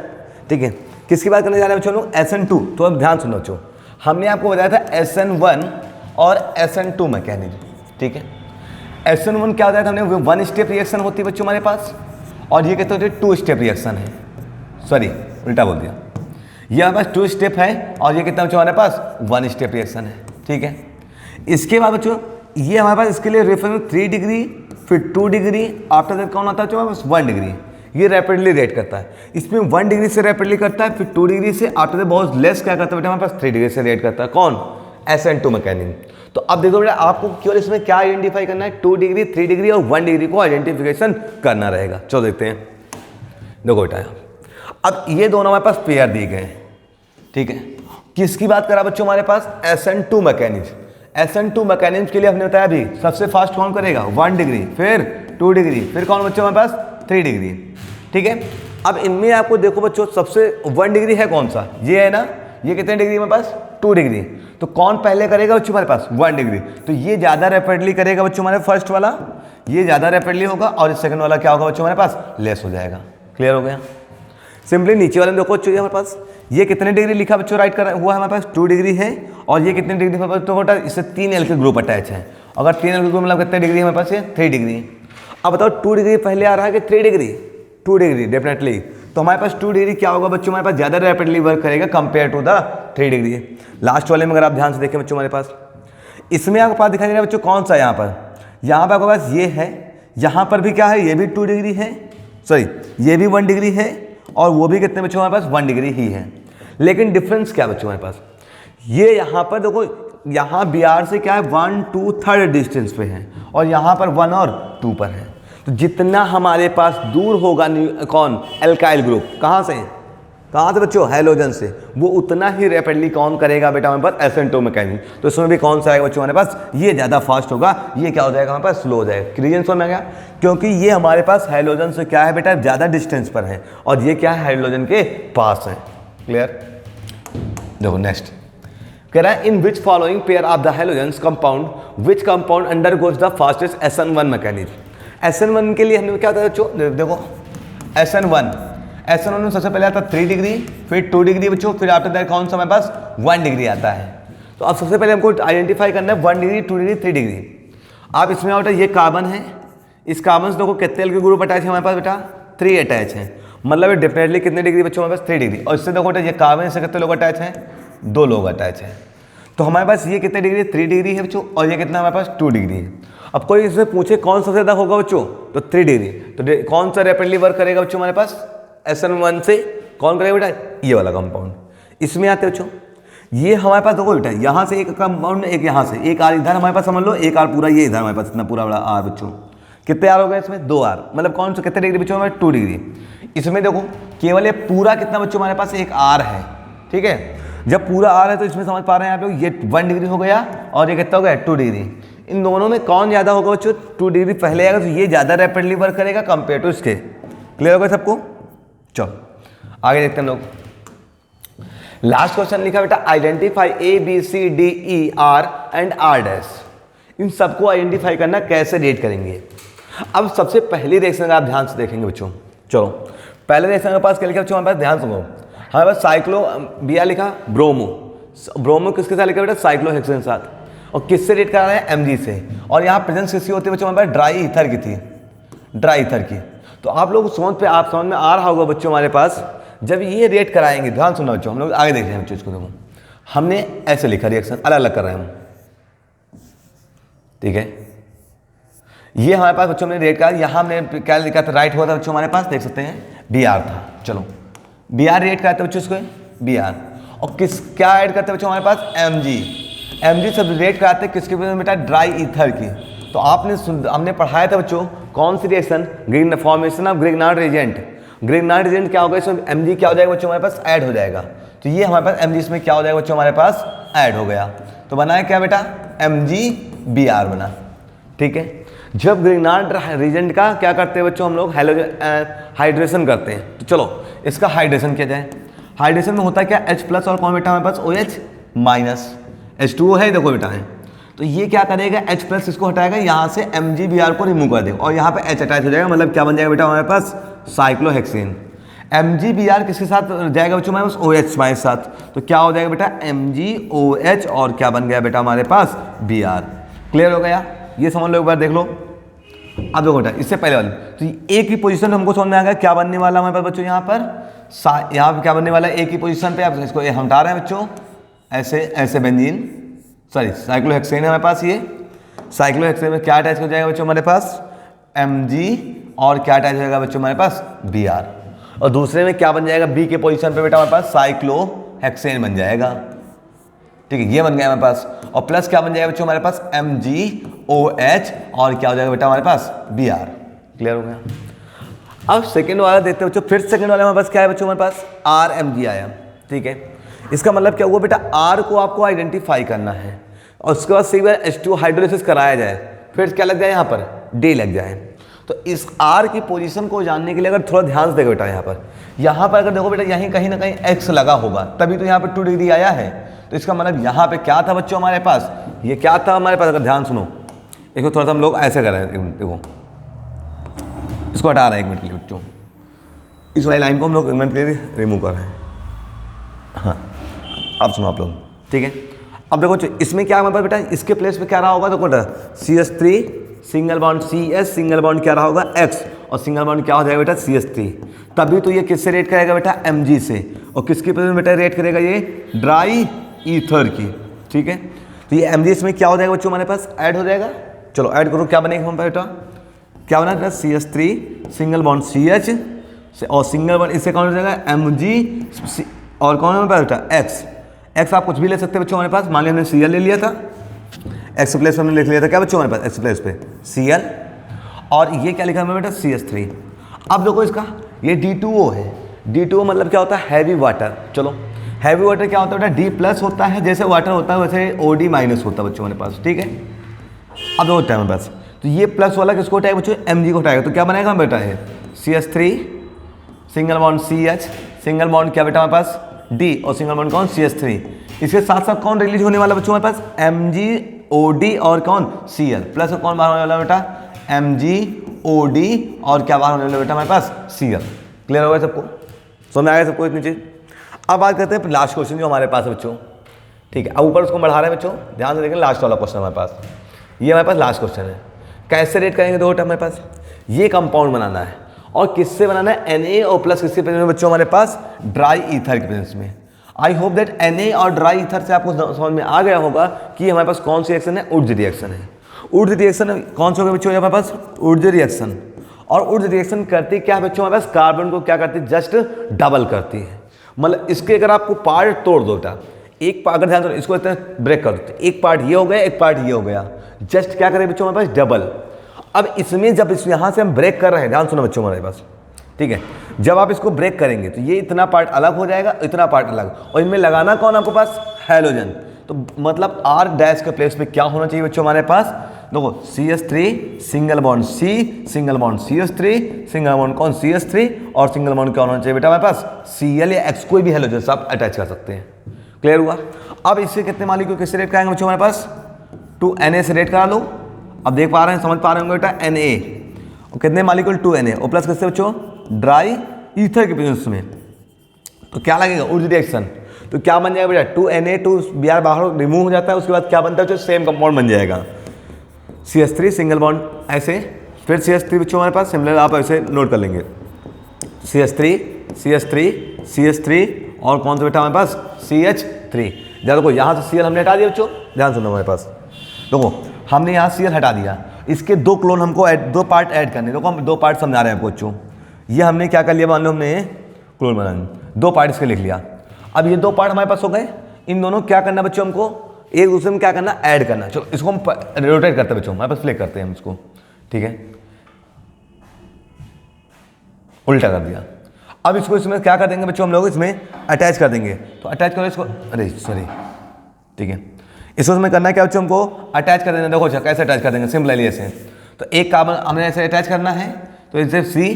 ठीक है, किसकी बात करने जा रहे हैं बच्चों हम लोग SN2। तो अब ध्यान सुनो बच्चों, हमने आपको बताया था SN1 और SN2 मैकेनिज्म, ठीक है। SN1 क्या बताया था हमने, 1 स्टेप रिएक्शन होती है बच्चों हमारे पास, और ये कहते हैं 2 स्टेप रिएक्शन है, सॉरी उल्टा बोल दिया, ये हमारे पास 2 स्टेप है और ये कितना बच्चों हमारे पास 1 स्टेप रिएक्शन है, ठीक है। इसके बाद बच्चों ये हमारे पास इसके लिए रेफरेंस 3 डिग्री, फिर 2 डिग्री, आफ्टर दैट कौन आता है बच्चों हमारे पास 1 डिग्री। ये रैपिडली रिएक्ट करता है। इसमें 1 डिग्री से रैपिडली करता है, फिर 2 डिग्री से, आफ्टर द बहुत लेस क्या करता है बेटा हमारे पास 3 डिग्री से रिएक्ट करता है। कौन? SN2 mechanism. तो अब देखो बेटा आपको केवल इसमें क्या आइडेंटिफाई करना है, 2 डिग्री, 3 डिग्री और 1 डिग्री को आइडेंटिफिकेशन करना रहेगा। चलो देखते हैं। देखो बेटा अब ये दोनों हमारे पास पेयर दिए गए हैं, ठीक है। किसकी बात करा बच्चों हमारे पास? SN2 mechanism. SN2 मैकेनिज्म के लिए हमने बताया अभी सबसे फास्ट कौन करेगा? 1 डिग्री, फिर 2 डिग्री, फिर कौन बच्चों हमारे पास? 3 डिग्री, ठीक है। अब इनमें आपको देखो बच्चों सबसे 1 डिग्री है कौन सा? ये है ना। ये कितने डिग्री हमारे पास? 2 डिग्री। तो कौन पहले करेगा बच्चों हमारे पास? 1 डिग्री। तो ये ज़्यादा रैपिडली करेगा बच्चों हमारे फर्स्ट वाला, ये ज़्यादा रैपिडली होगा, और इस सेकंड वाला क्या होगा बच्चों हमारे पास? लेस हो जाएगा। क्लियर हो गया? सिंपली नीचे वाले में देखो बच्चों हमारे पास ये कितने डिग्री लिखा बच्चों राइट कर हुआ है हमारे पास? 2 डिग्री है। और ये कितने डिग्री हमारे पास? तो बेटा इससे 3 एल्किल ग्रुप अटैच है। अगर 3 एल्किल ग्रुप मतलब कितने डिग्री हमारे पास? ये 3 डिग्री। अब बताओ 2 डिग्री पहले आ रहा है कि 3 डिग्री? 2 degree definitely. तो हमारे पास 2 डिग्री क्या होगा बच्चों हमारे पास? ज़्यादा रैपिडली वर्क करेगा compare to the 3 degree. Last वाले में अगर आप ध्यान से देखें बच्चों हमारे पास इसमें आपको पास दिखाई दे रहा है बच्चों कौन सा? यहाँ पर आपके पास ये है, यहाँ पर भी क्या है? ये भी 2 डिग्री है, सॉरी ये भी 1 डिग्री है, और वो भी कितने बच्चों हमारे पास? 1 डिग्री ही है। लेकिन डिफरेंस क्या बच्चों हमारे पास? ये यहाँ पर देखो, यहाँ Br से क्या है? 1, 2 थर्ड डिस्टेंस पे है, और यहाँ पर 1 और 2 पर है। तो जितना हमारे पास दूर होगा कौन? Alkyl group. कहाँ से? कहाँ से बच्चों? हैलोजन से। वो उतना ही रैपिडली कौन करेगा बेटा हमारे पास? SN2 mechanism. तो इसमें भी कौन सा आएगा बच्चों हमारे पास? ये ज़्यादा फास्ट होगा। ये क्या हो जाएगा हमारे पास? स्लो हो जाएगा। रीजन समझ में आ गया? क्योंकि ये हमारे पास हैलोजन से क्या है बेटा? ज़्यादा डिस्टेंस पर है, और ये क्या है? हैलोजन के पास है। क्लियर? देखो नेक्स्ट कह रहा है in which following pair of the halogens compound which compound undergoes the fastest SN1 mechanism. SN1 के लिए हमने क्या बताया बच्चों? देखो SN1 में सबसे पहले आता है 3 डिग्री, फिर 2 डिग्री बच्चों, फिर आफ्टर दैट कौन सा हमारे पास? 1 डिग्री आता है। तो अब सबसे पहले हमको आइडेंटिफाई करना है 1 डिग्री, 2 डिग्री, 3 डिग्री। आप इसमें बेटा ये कार्बन है, इस कार्बन से देखो कितने एल्किल ग्रुप अटैच है हमारे पास बेटा? 3 अटैच है। मतलब डेफिनेटली कितने डिग्री बच्चों हमारे पास? 3 डिग्री। और इससे देखो ये कार्बन से कितने लोग अटैच हैं? 2 लोग अटैच हैं। तो हमारे पास ये कितने डिग्री? 3 डिग्री है बच्चों, और ये कितना हमारे पास? 2 डिग्री है। अब कोई इसमें पूछे कौन सबसे ज़्यादा होगा बच्चों? तो 3 डिग्री। तो कौन सा रैपिडली वर्क करेगा बच्चों हमारे पास? SN1 से कौन करेगा बेटा? ये वाला कंपाउंड। इसमें आते बच्चों ये हमारे पास देखो बेटा, यहाँ से एक कंपाउंड, एक यहाँ से, एक आर इधर हमारे पास समझ लो, एक आर पूरा ये इधर हमारे पास इतना पूरा बड़ा आर बच्चों। कितने आर हो गए इसमें? 2 आर। मतलब कौन सा कितने डिग्री बच्चों हमारे? 2 डिग्री। इसमें देखो केवल ये पूरा कितना बच्चों हमारे पास? एक आर है, ठीक है। जब पूरा आर है तो इसमें समझ पा रहे हैं आप लोग, ये 1 डिग्री हो गया, और ये कितना हो गया? 2 डिग्री। इन दोनों में कौन ज़्यादा होगा बच्चों? 2 डिग्री पहले आएगा, तो ये ज़्यादा रैपिडली वर्क करेगा कंपेयर टू इसके। क्लियर होगा सबको? चलो आगे देखते हैं लोग। लास्ट क्वेश्चन लिखा बेटा identify ABCDER and R dash. इन सबको आइडेंटिफाई करना, कैसे रेट करेंगे? अब सबसे पहली रिएक्शन आप ध्यान से देखेंगे बच्चों। चलो पहले रिएक्शन के पास क्या लिखा बच्चों हमारे पास? ध्यान सुनो। हमारे पास साइक्लो Br लिखा, ब्रोमो किसके साथ लिखा बेटा? साइक्लोहेक्सेन के साथ। और किससे रेट करा रहे हैं? Mg से। और यहाँ प्रेजेंस किसकी होती है बच्चों हमारे पास? ड्राई ईथर की थी, ड्राई ईथर की। तो आप लोग समझ में आ रहा होगा बच्चों हमारे पास, जब ये रेट कराएंगे, ध्यान सुनना बच्चों, हम लोग आगे देख रहे हैं बच्चों इसको। देखो हमने ऐसे लिखा, रिएक्शन अलग अलग कर रहे हैं हम, ठीक है। ये हमारे पास बच्चों में रेट का, यहाँ हमने क्या लिखा था? राइट हुआ था बच्चों हमारे पास, देख सकते हैं Br था। चलो Br रेट कराते बच्चों इसको, Br। और किस क्या ऐड करते बच्चों हमारे पास? Mg सब रेट कराते किसके बेटा? ड्राई ईथर की। तो हमने पढ़ाया था बच्चों कौन सी reaction? Formation of Grignard agent. Grignard agent क्या होगा? इसमें Mg क्या हो जाएगा बच्चों हमारे पास? ऐड हो जाएगा। तो ये हमारे पास Mg इसमें क्या हो जाएगा बच्चों हमारे पास? ऐड हो गया। तो बनाया क्या बेटा? MgBr बना, ठीक है। जब ग्रिग्नार्ड एजेंट का क्या करते हैं बच्चों हम लोग? हाइड्रेशन करते हैं। तो चलो इसका हाइड्रेशन किया जाए। हाइड्रेशन में होता है क्या? H+ और कौन बेटा हमारे पास? OH-, H2O है, देखो बेटा है। तो ये क्या करेगा? H+ इसको हटाएगा, यहाँ से MgBr को रिमूव कर देगा, और यहाँ पे H अटैच हो जाएगा। मतलब क्या बन जाएगा बेटा हमारे पास? साइक्लोहेक्सेन। MgBr किसके साथ जाएगा बच्चों हमारे पास? OH के साथ। तो क्या हो जाएगा बेटा? MgOH, और क्या बन गया बेटा हमारे पास? Br। क्लियर हो गया? ये समझ लो एक बार, देख लो। अब देखो बेटा इससे पहले वाली, तो एक ही पोजीशन हमको समझ में आ गया क्या बनने वाला हमारे पास बच्चों? यहाँ पर क्या बनने वाला है? एक ही पोजीशन पे। आप इसको हटा रहे हैं बच्चों, ऐसे बेंजीन, सॉरी साइक्लोहेक्सेन है हमारे पास। ये साइक्लोहेक्सेन में क्या अटैच हो जाएगा बच्चों हमारे पास? Mg और क्या अटैच होगा बच्चों हमारे पास Br, और दूसरे में क्या बन जाएगा बी के पोजीशन पे बेटा हमारे पास साइक्लोहेक्सेन बन जाएगा। ठीक है, ये बन गया हमारे पास, और प्लस क्या बन जाएगा बच्चों हमारे पास MgOH, और क्या हो जाएगा बेटा हमारे पास Br। क्लियर हो गया। अब सेकेंड वाला देखते हैं बच्चों, फिर सेकेंड वाले हमारे पास क्या है बच्चों हमारे पास RMg आया। ठीक है, इसका मतलब क्या हुआ बेटा, R को आपको आइडेंटिफाई करना है और उसके बाद सीधा H2 हाइड्रोलिसिस कराया जाए, फिर क्या लग जाए यहाँ पर D लग जाए। तो इस R की पोजीशन को जानने के लिए अगर थोड़ा ध्यान से देखो बेटा, यहाँ पर अगर देखो बेटा यहीं कहीं ना कहीं X लगा होगा, तभी तो यहाँ पर 2 डिग्री आया है। तो इसका मतलब यहाँ पे क्या था बच्चों हमारे पास, ये क्या था हमारे पास, अगर ध्यान सुनो, देखो थोड़ा सा हम लोग ऐसे कर रहे हैं, देखो इसको हटा रहे हैं 1 मिनट के लिए बच्चों, इस वाली लाइन को हम लोग 1 मिनट के लिए रिमूव कर रहे हैं। हाँ अब सुनो आप लोग, ठीक है। अब देखो इसमें क्या हमारे पास बेटा, इसके प्लेस पे क्या रहा होगा, तो बेटा CH3 single bond CS, single bond क्या रहा होगा X, और सिंगल बॉन्ड क्या हो जाएगा बेटा CH3। तभी तो ये किससे रेट करेगा बेटा Mg से, और किसकी प्लेस में बेटा रेट करेगा ये ड्राई ईथर की। ठीक है, तो ये Mg इसमें क्या हो जाएगा बच्चों हमारे पास ऐड हो जाएगा। चलो ऐड करो, क्या बनेगा हमारे बेटा, क्या बना बेटा CH3 सिंगल बॉन्ड CH, और सिंगल बॉन्ड इससे कौन हो जाएगा Mg, और कौन है हमारे पास बेटा X आप कुछ भी ले सकते हैं बच्चों हमारे पास। मान लिया हमने Cl ले लिया था, X प्लेस पे हमने लिख लिया था क्या बच्चों हमारे पास X प्लेस पे Cl, और ये क्या लिखा है बेटा CH3। अब देखो इसका ये D2O है, D2O मतलब क्या होता है हैवी वाटर। चलो हैवी वाटर क्या होता है बेटा, D प्लस होता है, जैसे वाटर होता है वैसे OD माइनस होता है बच्चों हमारे पास। ठीक है, अब देखो होता है हमारे पास, तो ये प्लस वाला किसको उठाएगा बच्चों Mg को उठाएगा, तो क्या बनेगा बेटा है CH3 single bond CH, single bond क्या बेटा हमारे पास D, और सिंगल बॉन्ड कौन CH3। इसके साथ साथ कौन रिलीज होने वाला बच्चों हमारे पास MgOD, और कौन Cl, प्लस कौन बाहर होने वाला बेटा MgOD, और क्या बाहर होने वाला बेटा हमारे पास Cl। क्लियर हो गया सबको, समझ में आ गया सबको इतनी चीज। अब बात करते हैं लास्ट क्वेश्चन जो हमारे पास है बच्चों। ठीक है, अब ऊपर उसको बढ़ा रहे हैं बच्चों, ध्यान से देखें, लास्ट वाला क्वेश्चन हमारे पास, ये हमारे पास लास्ट क्वेश्चन है। कैसे रेट करेंगे दो हमारे पास, ये कंपाउंड बनाना है, और किससे बनाना है Na प्लस किसके प्रेजेंस में बच्चों हमारे पास ड्राई ईथर के प्रेजेंस में। आई होप दैट Na और ड्राई ईथर से आपको समझ में आ गया होगा कि हमारे पास कौन सी रिएक्शन है, ऊर्जा रिएक्शन है। ऊर्जा रिएक्शन कौन सा होगा बच्चों हमारे पास, ऊर्जा रिएक्शन। और ऊर्जा रिएक्शन करती क्या है बच्चों हमारे पास, कार्बन को क्या करती है, जस्ट डबल करती है। मतलब इसके अगर आपको पार्ट तोड़ दो बेटा, एक पार्ट अगर ध्यान दो, इसको इतना ब्रेक कर दो, एक पार्ट ये हो गया, एक पार्ट ये हो गया, जस्ट क्या करें बच्चों हमारे पास डबल। अब इसमें जब इस यहाँ से हम ब्रेक कर रहे हैं, ध्यान सुनो बच्चों हमारे पास, ठीक है, जब आप इसको ब्रेक करेंगे तो ये इतना पार्ट अलग हो जाएगा, इतना पार्ट अलग, और इनमें लगाना कौन आपके पास, हैलोजन। तो मतलब R डैश के प्लेस पे क्या होना चाहिए बच्चों हमारे पास, देखो CH3 single bond C, single bond CH3, single bond कौन CH3, और सिंगल बॉन्ड क्या होना चाहिए बेटा हमारे पास Cl या X, कोई भी हैलोजन आप अटैच कर सकते हैं। क्लियर हुआ। अब इससे कितने मालिक्यूल किससे रेट कराएंगे बच्चों हमारे पास, 2Na से रेट करा लो। अब देख पा रहे हैं, समझ पा रहे होंगे बेटा Na, और कितने मालिक्यूल 2Na, और प्लस किससे बच्चों ड्राई ईथर के प्रेजेंस में, तो क्या लगेगा ऊर्जा रिएक्शन। तो क्या बन जाएगा बेटा 2Na 2Br बाहर रिमूव हो जाता है, उसके बाद क्या बनता है, सेम कंपाउंड बन जाएगा CH3 सिंगल बॉन्ड ऐसे, फिर CH3 बच्चों हमारे पास सिमिलर आप ऐसे नोट कर लेंगे, CH3 CH3 CH3, और कौन सा बेटा हमारे पास CH3। देखो यहाँ से Cl हमने हटा दिया बच्चों, ध्यान सुनो हमारे पास, देखो हमने यहाँ Cl हटा दिया, इसके दो क्लोन हमको दो पार्ट ऐड करने, देखो हम दो पार्ट समझा रहे हैं आपको बच्चों। ये हमने क्या कर लिया, मान लो हमने क्लोन बनाने, दो पार्ट इसके लिख लिया। अब ये दो पार्ट हमारे पास हो गए, इन दोनों क्या करना बच्चों, हमको एक दूसरे में क्या करना, ऐड करना। चलो इसको हम रोटेट करते हैं बच्चों, हमारे पास फ्लिप करते हैं हम इसको, ठीक है, उल्टा कर दिया। अब इसको इसमें क्या कर देंगे बच्चों, हम लोग इसमें अटैच कर देंगे। तो अटैच करो इसको, अरे सॉरी, ठीक है, इसको इसमें करना है क्या बच्चों, हमको अटैच कर देना। देखो कैसे अटैच कर देंगे, सिंपल ऐसे, तो एक कार्बन हमने ऐसे अटैच करना है, तो इससे C,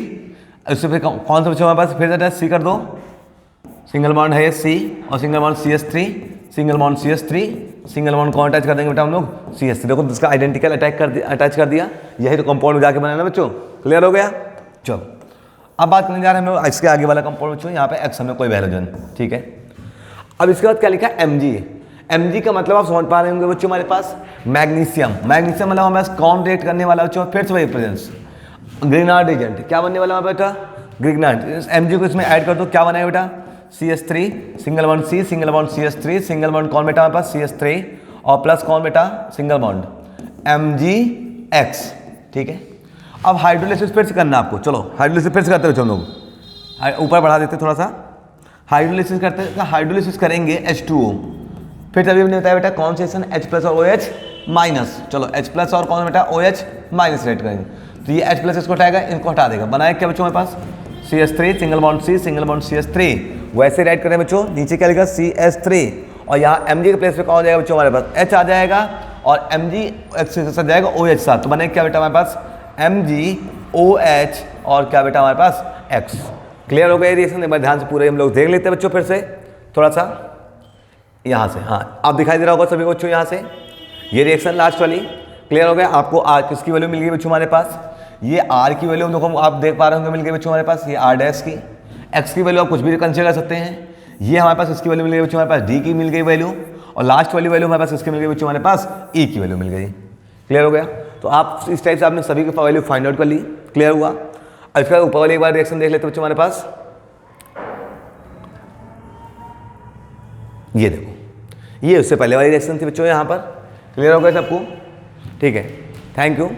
इससे फिर कौन सा बच्चों हमारे पास, फिर अटैच C कर दो, सिंगल बॉन्ड है C, और single bond CH3, single bond CH3, single bond कौन अटैच कर देंगे बेटा हम लोग CH3। देखो इसका आइडेंटिकल अटैच कर दिया, यही तो कंपाउंड जाके बनाना बच्चों। क्लियर हो गया। चलो अब बात करने जा रहे हैं हम लोग इसके आगे वाला कंपाउंड बच्चों, यहाँ पे X हमें कोई हैलोजन, ठीक है। अब इसके बाद क्या लिखा है Mg। Mg का मतलब आप समझ पा रहे होंगे बच्चों हमारे पास मैग्नीशियम। मैग्नीशियम मतलब हमारे पास कौन रेट करने वाला बच्चों, फिर से वही प्रेजेंस ग्रिग्नार्ड एजेंट, क्या बनने वाला बेटा ग्रिग्नार्ड। Mg को इसमें ऐड कर दो, क्या बनाएगा बेटा CH3 single bond C, single bond CH3, single bond कौन बेटा हमारे पास CH3, और प्लस कौन बेटा सिंगल बॉन्ड MgX, ठीक है। अब हाइड्रोलिसिस फिर से करना है आपको, चलो हाइड्रोलिसिस फिर से करते हुए हम लोग ऊपर बढ़ा देते थोड़ा सा। हाइड्रोलिसिस करते हैं, हाइड्रोलिसिस करेंगे H2O, फिर तभी हमने बताया बेटा कॉन्सेशन H+ और OH माइनस। चलो H+ और कौन बेटा OH माइनस रेट करेंगे, तो ये H+ इसको हटाएगा, इनको हटा देगा, बनाए क्या बच्चों हमारे पास CH3 single bond C single bond CH3। वैसे राइट करें बच्चों, नीचे क्या लिखा CH3 और यहाँ Mg के प्लेस पे कौन हो जाएगा बच्चों हमारे पास H आ जाएगा और Mg के साथ जाएगा OH साथ, तो बने क्या बेटा हमारे पास MgOH और क्या बेटा हमारे पास X। क्लियर हो गया रिएक्शन? एक बार ध्यान से पूरे हम लोग देख लेते हैं बच्चों फिर से थोड़ा सा यहाँ से। हाँ अब दिखाई दे रहा होगा सभी बच्चों यहाँ से ये रिएक्शन लास्ट वाली। क्लियर हो गया? आपको R किसकी वैल्यू मिल गई बच्चों हमारे पास, ये R की वैल्यू देखो आप देख पा रहे होंगे मिल गई बच्चों हमारे पास, ये R' की। X की वैल्यू आप कुछ भी कंसीडर कर सकते हैं, ये हमारे पास इसकी वैल्यू मिल गई बच्चों हमारे पास D की मिल गई वैल्यू, और लास्ट वाली वैल्यू हमारे पास इसकी मिल गई बच्चों हमारे पास E की वैल्यू मिल गई। क्लियर हो गया? तो आप इस टाइप से आपने सभी की वैल्यू फाइंड आउट कर ली। क्लियर हुआ? अब इसका ऊपर वाली एक बार रिएक्शन देख लेते बच्चों हमारे पास, ये देखो ये उससे पहले वाली रिएक्शन थी बच्चों यहाँ पर। क्लियर हो गया सबको? ठीक है, थैंक यू।